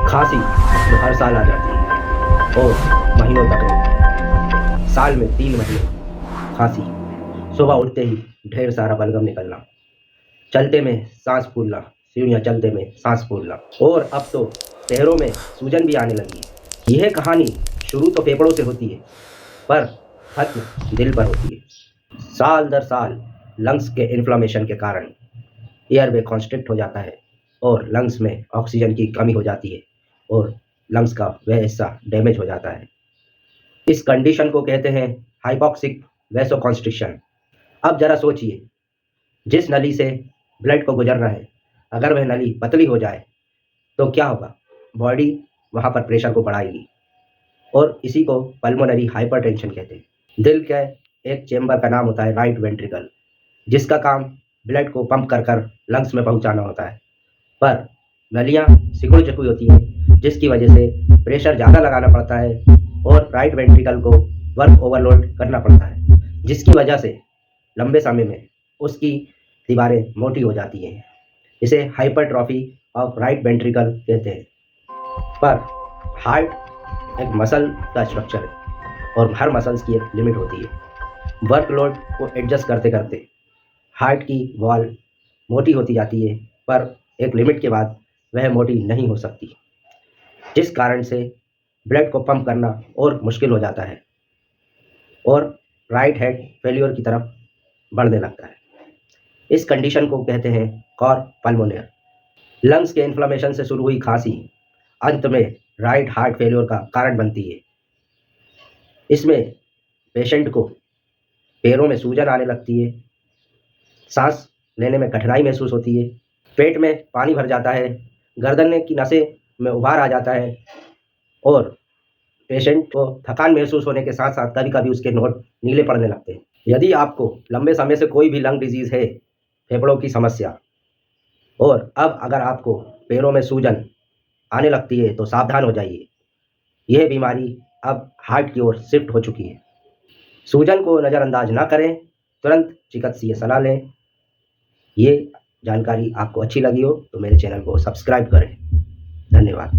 खांसी जो हर साल आ जाती है और महीनों तक रहती है। साल में 3 महीने खांसी, सुबह उठते ही ढेर सारा बलगम निकलना, चलते में सांस फूलना, सीढ़ियाँ चलते में सांस फूलना, और अब तो पैरों में सूजन भी आने लगी है। यह कहानी शुरू तो फेफड़ों से होती है, पर खत्म दिल पर होती है। साल दर साल लंग्स के इन्फ्लामेशन के कारण एयरवे कॉन्स्ट्रिक्ट हो जाता है और लंग्स में ऑक्सीजन की कमी हो जाती है और लंग्स का वह हिस्सा डैमेज हो जाता है। इस कंडीशन को कहते हैं हाइपॉक्सिक वैसोकॉन्स्ट्रिक्शन। अब जरा सोचिए, जिस नली से ब्लड को गुजरना है, अगर वह नली पतली हो जाए तो क्या होगा? बॉडी वहाँ पर प्रेशर को बढ़ाएगी और इसी को पल्मोनरी हाइपरटेंशन कहते हैं। दिल के एक चेंबर का नाम होता है राइट वेंट्रिकल, जिसका काम ब्लड को पंप कर कर लंग्स में पहुंचाना होता है, पर नलियाँ सिकुड़ चुकी होती हैं, जिसकी वजह से प्रेशर ज़्यादा लगाना पड़ता है और राइट वेंट्रिकल को वर्क ओवरलोड करना पड़ता है, जिसकी वजह से लंबे समय में उसकी दीवारें मोटी हो जाती हैं। इसे हाइपरट्रॉफी ऑफ राइट वेंट्रिकल कहते हैं। पर हार्ट एक मसल का स्ट्रक्चर है और हर मसल्स की एक लिमिट होती है। वर्कलोड को एडजस्ट करते करते हार्ट की वॉल मोटी होती जाती है, पर एक लिमिट के बाद वह मोटी नहीं हो सकती, जिस कारण से ब्लड को पंप करना और मुश्किल हो जाता है और राइट हेड फेल्योर की तरफ बढ़ने लगता है। इस कंडीशन को कहते हैं कॉर पल्मोनियर। लंग्स के इन्फ्लामेशन से शुरू हुई खांसी अंत में राइट हार्ट फेल्योर का कारण बनती है। इसमें पेशेंट को पैरों में सूजन आने लगती है, सांस लेने में कठिनाई महसूस होती है, पेट में पानी भर जाता है, गर्दन की नसें में उभार आ जाता है और पेशेंट को थकान महसूस होने के साथ साथ कभी कभी उसके नोट नीले पड़ने लगते हैं। यदि आपको लंबे समय से कोई भी लंग डिजीज़ है, फेफड़ों की समस्या, और अब अगर आपको पैरों में सूजन आने लगती है तो सावधान हो जाइए। यह बीमारी अब हार्ट की ओर शिफ्ट हो चुकी है। सूजन को नज़रअंदाज ना करें, तुरंत चिकित्सकीय सलाह लें। ये जानकारी आपको अच्छी लगी हो तो मेरे चैनल को सब्सक्राइब करें। धन्यवाद।